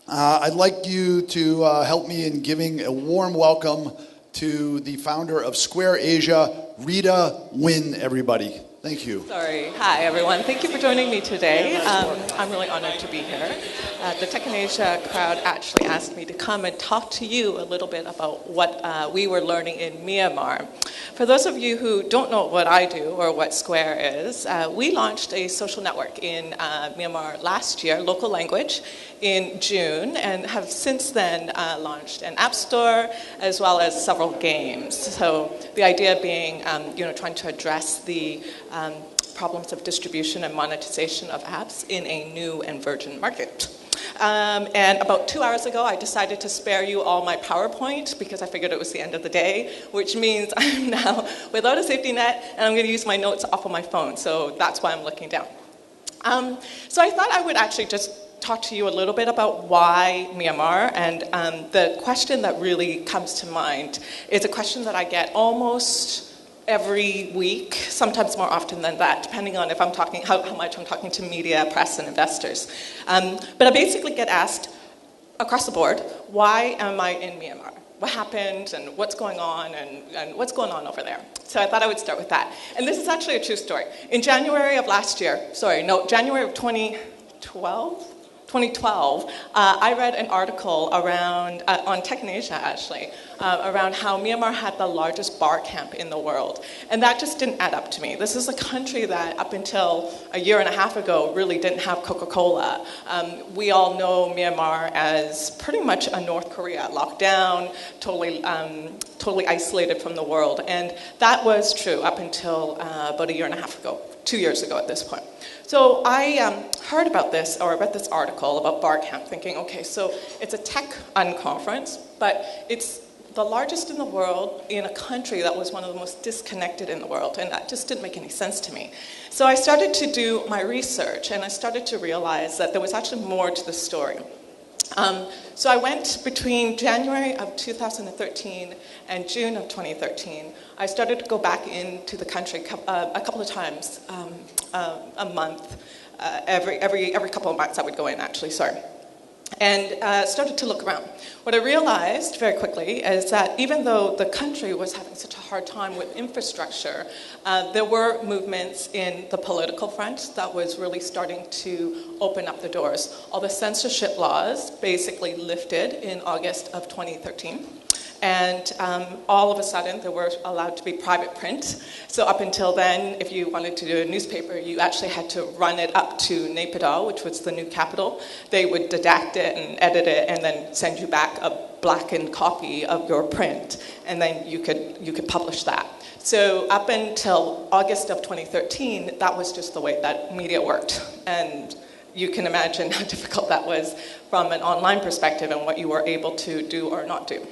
I'd like you to help me in giving a warm welcome to the founder of Squar.asia, Rita Nguyen, everybody. Thank you. Sorry. Hi, everyone. Thank you for joining me today. I'm really honored to be here. The Tech in Asia crowd actually asked me to come and talk to you a little bit about what we were learning in Myanmar. For those of you who don't know what I do or what Square is, we launched a social network in Myanmar last year, local language, in June, and have since then launched an app store as well as several games. So the idea being, trying to address the problems of distribution and monetization of apps in a new and virgin market. And about 2 hours ago, I decided to spare you all my PowerPoint because I figured it was the end of the day, which means I'm now without a safety net, and I'm going to use my notes off of my phone. So that's why I'm looking down. So I thought I would actually just talk to you a little bit about why Myanmar, and the question that really comes to mind is a question that I get almost every week, sometimes more often than that, depending on if I'm talking, how much I'm talking to media, press, and investors. But I basically get asked across the board, why am I in Myanmar? What happened, and what's going on, and what's going on over there? So I thought I would start with that. And this is actually a true story. In January of last year, January of 2012, I read an article around, on Tech in Asia actually, around how Myanmar had the largest bar camp in the world. And that just didn't add up to me. This is a country that up until a year and a half ago really didn't have Coca-Cola. We all know Myanmar as pretty much a North Korea, locked down, totally isolated from the world. And that was true up until about a year and a half ago, 2 years ago at this point. So I heard about this, or read this article about bar camp, thinking, okay, so it's a tech unconference, but it's the largest in the world in a country that was one of the most disconnected in the world, and that just didn't make any sense to me. So I started to do my research, and I started to realize that there was actually more to the story. So I went between January of 2013 and June of 2013. I started to go back into the country a couple of times a month. Every couple of months I would go in, actually, and started to look around. What I realized very quickly is that even though the country was having such a hard time with infrastructure, there were movements in the political front that was really starting to open up the doors. All the censorship laws basically lifted in August of 2013. And all of a sudden, there were allowed to be private print. So up until then, if you wanted to do a newspaper, you actually had to run it up to Naypyidaw, which was the new capital. They would redact it and edit it, and then send you back a blackened copy of your print, and then you could publish that. So up until August of 2013, that was just the way that media worked. And you can imagine how difficult that was from an online perspective and what you were able to do or not do.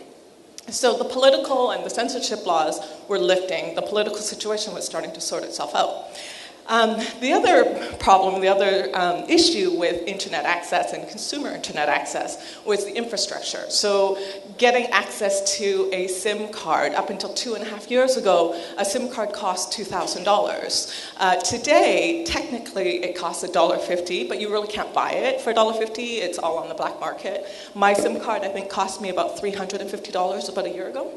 So the political and the censorship laws were lifting. The political situation was starting to sort itself out. The other problem, the other issue with internet access and consumer internet access was the infrastructure. So getting access to a SIM card, up until 2.5 years ago, a SIM card cost $2,000. Today, technically, it costs $1.50, but you really can't buy it for $1.50. It's all on the black market. My SIM card, I think, cost me about $350 about a year ago.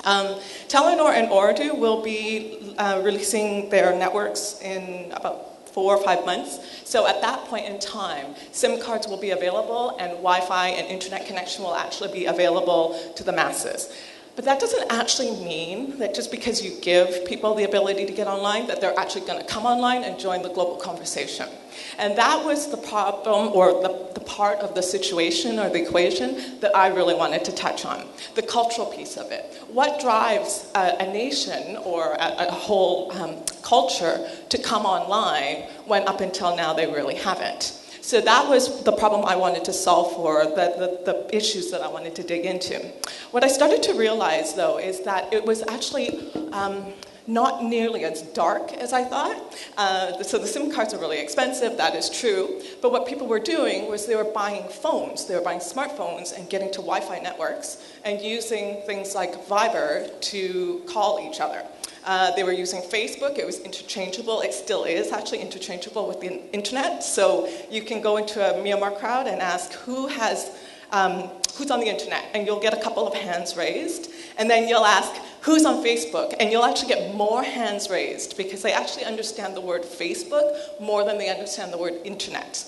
Telenor and Ooredoo will be releasing their networks in about 4 or 5 months. So at that point in time, SIM cards will be available, and Wi-Fi and internet connection will actually be available to the masses. But that doesn't actually mean that just because you give people the ability to get online, that they're actually going to come online and join the global conversation. And that was the problem, or the part of the situation or the equation that I really wanted to touch on, the cultural piece of it. What drives a nation or a whole culture to come online when up until now they really haven't? So that was the problem I wanted to solve for, the issues that I wanted to dig into. What I started to realize, though, is that it was actually not nearly as dark as I thought. So the SIM cards are really expensive, that is true. But what people were doing was they were buying phones. They were buying smartphones and getting to Wi-Fi networks and using things like Viber to call each other. They were using Facebook. It was interchangeable. It still is actually interchangeable with the internet. So you can go into a Myanmar crowd and ask who's on the internet, and you'll get a couple of hands raised. And then you'll ask who's on Facebook, and you'll actually get more hands raised because they actually understand the word Facebook more than they understand the word internet.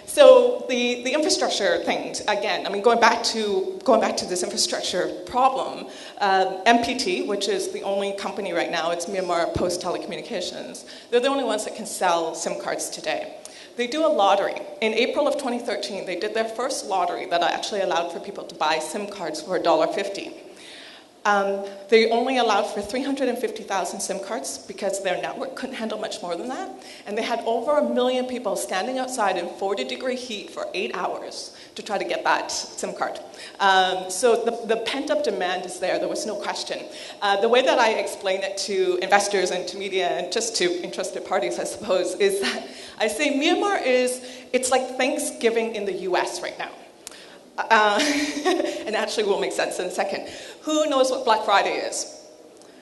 So the infrastructure things, again, I mean, going back to this infrastructure problem, MPT, which is the only company right now, it's Myanmar Post Telecommunications, they're the only ones that can sell SIM cards today. They do a lottery. In April of 2013, they did their first lottery that actually allowed for people to buy SIM cards for $1.50. They only allowed for 350,000 SIM cards because their network couldn't handle much more than that. And they had over 1 million people standing outside in 40-degree heat for 8 hours to try to get that SIM card. So the pent-up demand is there. There was no question. The way that I explain it to investors and to media and just to interested parties, I suppose, is that I say Myanmar it's like Thanksgiving in the US right now. And actually will make sense in a second. Who knows what Black Friday is?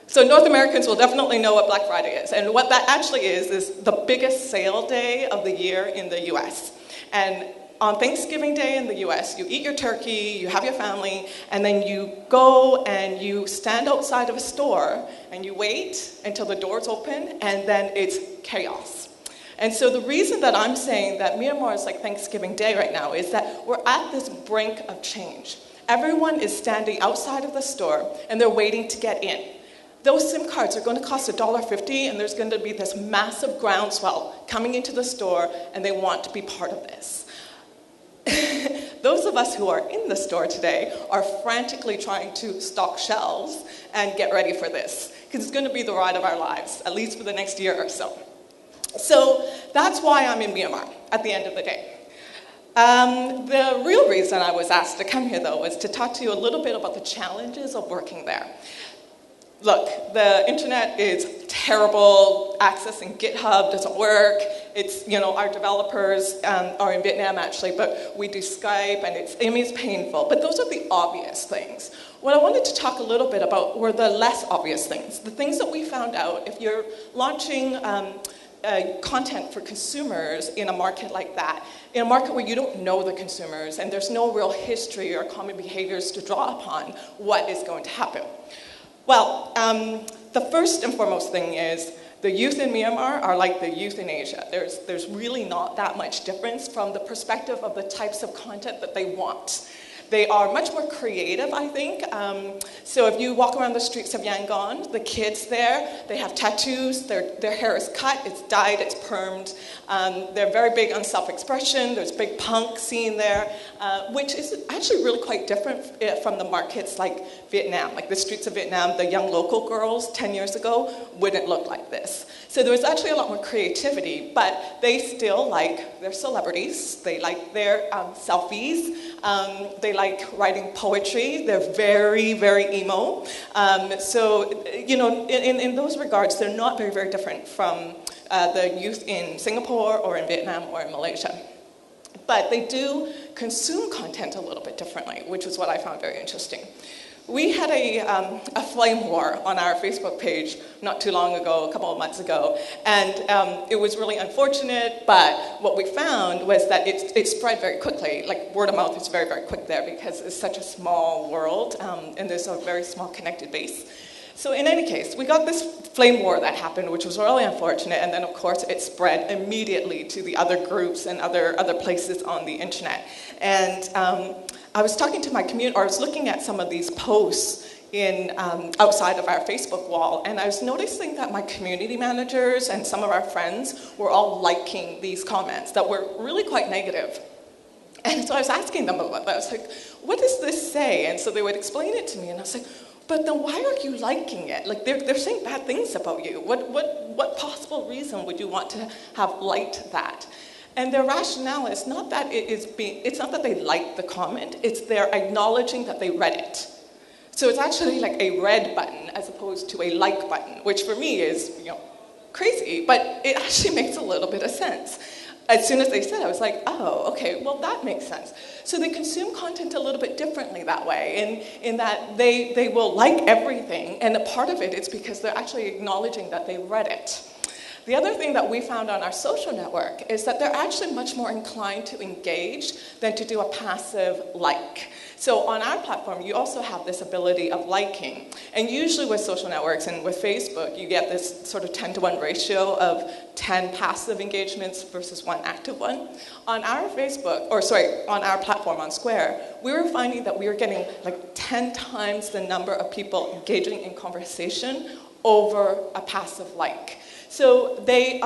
So North Americans will definitely know what Black Friday is. And what that actually is the biggest sale day of the year in the US. And on Thanksgiving Day in the US, you eat your turkey, you have your family, and then you go and you stand outside of a store and you wait until the doors open, and then it's chaos. And so the reason that I'm saying that Myanmar is like Thanksgiving Day right now is that we're at this brink of change. Everyone is standing outside of the store and they're waiting to get in. Those SIM cards are going to cost $1.50, and there's going to be this massive groundswell coming into the store, and they want to be part of this. Those of us who are in the store today are frantically trying to stock shelves and get ready for this, because it's going to be the ride of our lives, at least for the next year or so. So that's why I'm in Myanmar at the end of the day. The real reason I was asked to come here, though, was to talk to you a little bit about the challenges of working there. Look, the internet is terrible. Accessing GitHub doesn't work. It's, our developers are in Vietnam, actually, but we do Skype, and it's painful. But those are the obvious things. What I wanted to talk a little bit about were the less obvious things, the things that we found out if you're launching content for consumers in a market like that, in a market where you don't know the consumers and there's no real history or common behaviors to draw upon, what is going to happen? Well, the first and foremost thing is the youth in Myanmar are like the youth in Asia. There's really not that much difference from the perspective of the types of content that they want. They are much more creative, I think. So if you walk around the streets of Yangon, the kids there, they have tattoos, their hair is cut, it's dyed, it's permed. They're very big on self-expression. There's a big punk scene there, which is actually really quite different from the markets like Vietnam. Like the streets of Vietnam, the young local girls 10 years ago wouldn't look like this. So there was actually a lot more creativity, but they still like their celebrities. They like their selfies. They like writing poetry. They're very, very emo. So, in those regards, they're not very, very different from the youth in Singapore or in Vietnam or in Malaysia. But they do consume content a little bit differently, which is what I found very interesting. We had a flame war on our Facebook page not too long ago, a couple of months ago, and it was really unfortunate, but what we found was that it spread very quickly. Like, word of mouth is very, very quick there because it's such a small world, and there's a very small connected base. So in any case, we got this flame war that happened, which was really unfortunate, and then of course it spread immediately to the other groups and other places on the internet. And I was talking to my community, or I was looking at some of these posts outside of our Facebook wall, and I was noticing that my community managers and some of our friends were all liking these comments that were really quite negative. And so I was asking them about that. I was like, what does this say? And so they would explain it to me, and I was like, but then why are you liking it? Like, they're saying bad things about you. What possible reason would you want to have liked that? And their rationale is not that it's not that they like the comment, it's they're acknowledging that they read it. So it's actually like a red button as opposed to a like button, which for me is, crazy, but it actually makes a little bit of sense. as soon as they said it, I was like, oh, okay, well, that makes sense. So they consume content a little bit differently that way, in that they will like everything, and a part of it is because they're actually acknowledging that they read it. The other thing that we found on our social network is that they're actually much more inclined to engage than to do a passive like. So on our platform, you also have this ability of liking. And usually with social networks and with Facebook, you get this sort of 10-to-1 ratio of 10 passive engagements versus 1 active one. On our on our platform on Square, we were finding that we were getting like 10 times the number of people engaging in conversation over a passive like. So they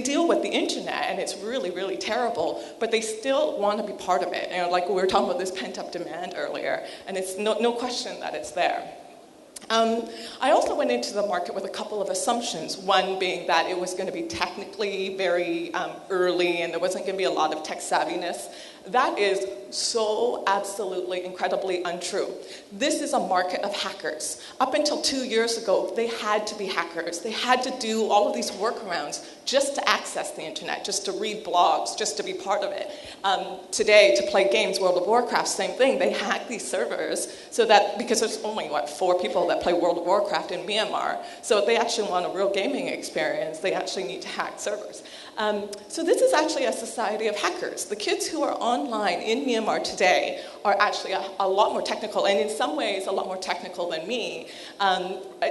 deal with the internet, and it's really, really terrible, but they still want to be part of it. You know, like we were talking about this pent-up demand earlier, and it's no question that it's there. I also went into the market with a couple of assumptions, one being that it was going to be technically very early and there wasn't going to be a lot of tech savviness. That is so absolutely incredibly untrue. This is a market of hackers. Up until 2 years ago, they had to be hackers. They had to do all of these workarounds just to access the internet, just to read blogs, just to be part of it. Today, to play games, World of Warcraft, same thing. They hack these servers so that, because there's only, 4 people that play World of Warcraft in Myanmar, so if they actually want a real gaming experience, they actually need to hack servers. So this is actually a society of hackers. The kids who are online in Myanmar today are actually a lot more technical, and in some ways a lot more technical than me,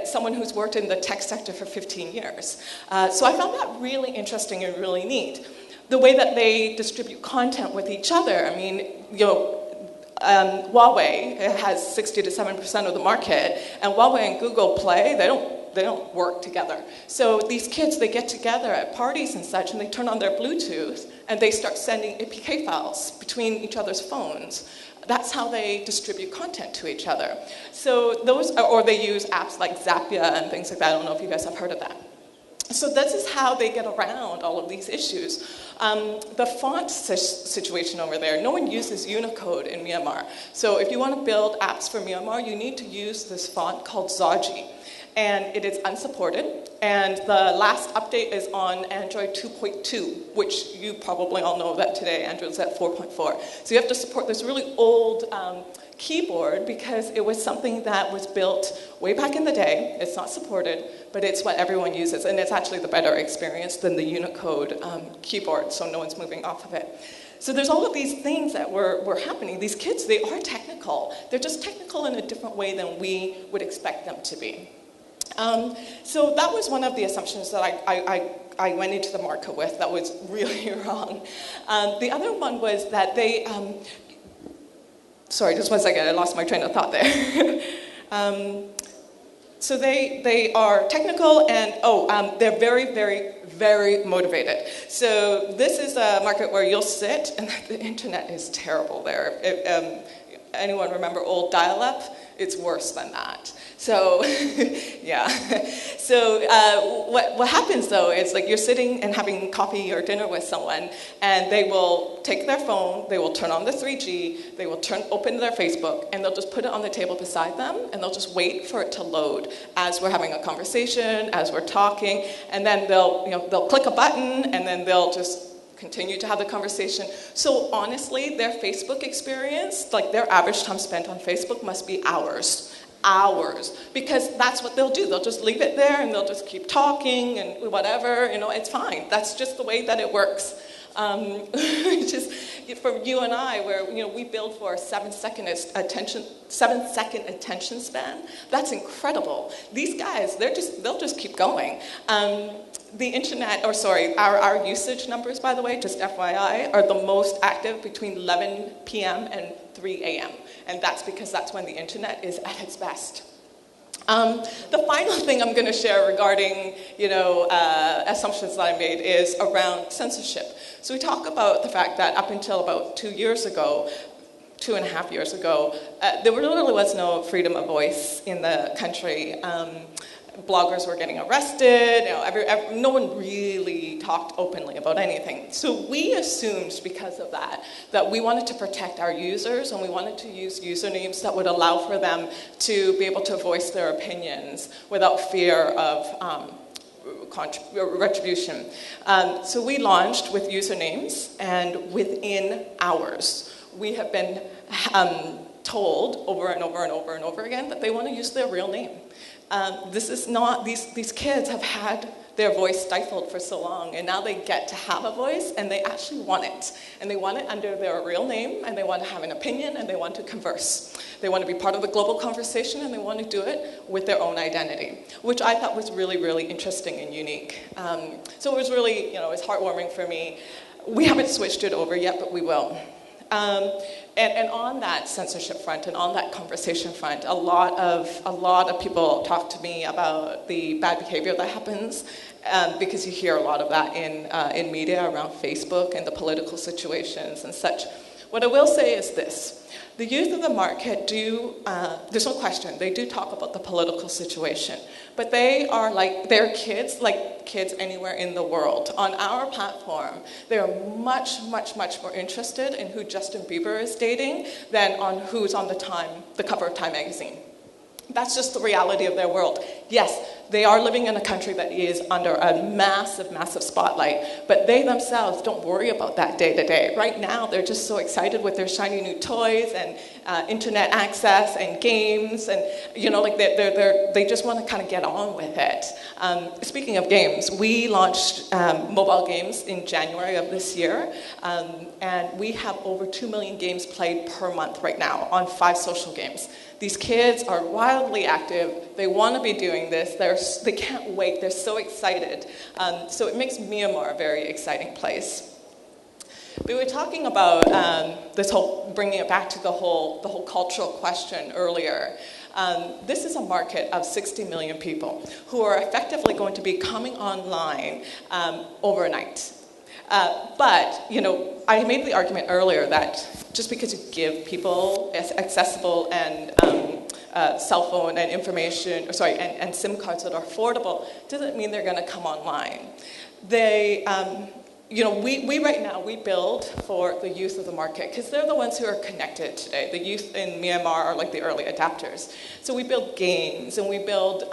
someone who's worked in the tech sector for 15 years. So I found that really interesting and really neat. The way that they distribute content with each other, I mean, Huawei has 60 to 7% of the market, and Huawei and Google Play, they don't work together. So these kids, they get together at parties and such, and they turn on their Bluetooth, and they start sending APK files between each other's phones. That's how they distribute content to each other. So those, or they use apps like Zapier and things like that. I don't know if you guys have heard of that. So this is how they get around all of these issues. The font situation over there, no one uses Unicode in Myanmar. So if you want to build apps for Myanmar, you need to use this font called Zaji. And it is unsupported. And the last update is on Android 2.2, which you probably all know that today Android's at 4.4. So you have to support this really old keyboard because it was something that was built way back in the day. It's not supported, but it's what everyone uses. And it's actually the better experience than the Unicode keyboard, so no one's moving off of it. So there's all of these things that were happening. These kids, they are technical. They're just technical in a different way than we would expect them to be. So that was one of the assumptions that I went into the market with that was really wrong. The other one was that they, sorry, just one second, I lost my train of thought there. So they are technical and, they're very, very, very motivated. So this is a market where you'll sit and the internet is terrible there. Anyone remember old dial-up? It's worse than that. So, yeah. So what happens though is like you're sitting and having coffee or dinner with someone and they will take their phone, they will turn on the 3G, they will open their Facebook and they'll just put it on the table beside them and they'll just wait for it to load as we're having a conversation, as we're talking, and then they'll click a button and then they'll just continue to have the conversation. So honestly, their Facebook experience, like their average time spent on Facebook must be hours, because that's what they'll do. They'll just leave it there and they'll just keep talking and whatever, it's fine. That's just the way that it works. Just for you and I, where we build for a 7-second attention span. That's incredible. These guys, they'll just keep going. The internet, our usage numbers, by the way, just FYI, are the most active between 11 p.m. and 3 a.m. And that's because that's when the internet is at its best. The final thing I'm going to share regarding, assumptions that I made is around censorship. So we talk about the fact that up until about 2 years ago, 2.5 years ago, there really was no freedom of voice in the country. Bloggers were getting arrested, no one really talked openly about anything. So we assumed because of that we wanted to protect our users and we wanted to use usernames that would allow for them to be able to voice their opinions without fear of retribution. So we launched with usernames, and within hours, we have been told over and over and over and over again that they want to use their real name. This is not, these kids have had their voice stifled for so long, and now they get to have a voice, and they actually want it. And they want it under their real name, and they want to have an opinion, and they want to converse. They want to be part of the global conversation, and they want to do it with their own identity, which I thought was really, really interesting and unique. So it was really, it was heartwarming for me. We haven't switched it over yet, but we will. And on that censorship front and on that conversation front, a lot of people talk to me about the bad behavior that happens, because you hear a lot of that in media around Facebook and the political situations and such. What I will say is this. The youth of the market there's no question, they do talk about the political situation, but they're kids anywhere in the world. On our platform, they are much, much, much more interested in who Justin Bieber is dating than on who's on the cover of Time magazine. That's just the reality of their world. Yes, they are living in a country that is under a massive, massive spotlight, but they themselves don't worry about that day to day. Right now, they're just so excited with their shiny new toys and internet access and games, and they just want to kind of get on with it. Speaking of games, we launched mobile games in January of this year, and we have over 2 million games played per month right now on 5 social games. These kids are wildly active. They want to be doing this. They can't wait. They're so excited. So it makes Myanmar a very exciting place. We were talking about bringing it back to the whole cultural question earlier. This is a market of 60 million people who are effectively going to be coming online overnight. But I made the argument earlier that just because you give people accessible and cell phone and information, and SIM cards that are affordable, doesn't mean they're going to come online. They, we right now, we build for the youth of the market because they're the ones who are connected today. The youth in Myanmar are like the early adapters. So we build games and we build,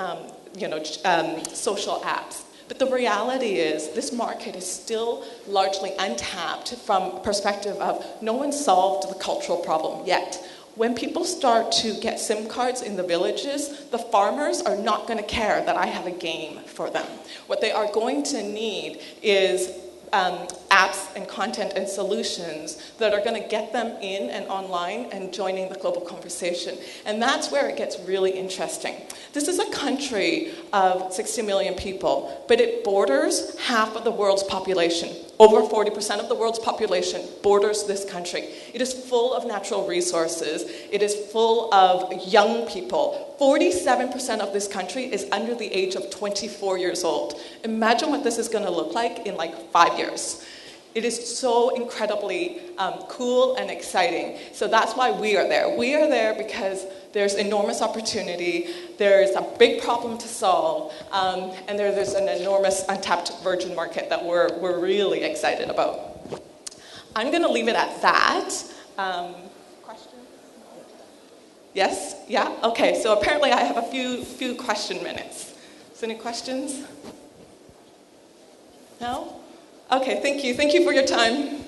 social apps. But the reality is this market is still largely untapped from a perspective of no one solved the cultural problem yet. When people start to get SIM cards in the villages, the farmers are not going to care that I have a game for them. What they are going to need is apps and content and solutions that are going to get them in and online and joining the global conversation. And that's where it gets really interesting. This is a country of 60 million people, but it borders half of the world's population. Over 40% of the world's population borders this country. It is full of natural resources. It is full of young people. 47% of this country is under the age of 24 years old. Imagine what this is going to look like in 5 years. It is so incredibly cool and exciting. So that's why we are there. We are there because there's enormous opportunity, there's a big problem to solve, and there's an enormous untapped virgin market that we're really excited about. I'm going to leave it at that. Question? Yes? Yeah? Okay, so apparently I have a few question minutes. So any questions? No? Okay, thank you. Thank you for your time.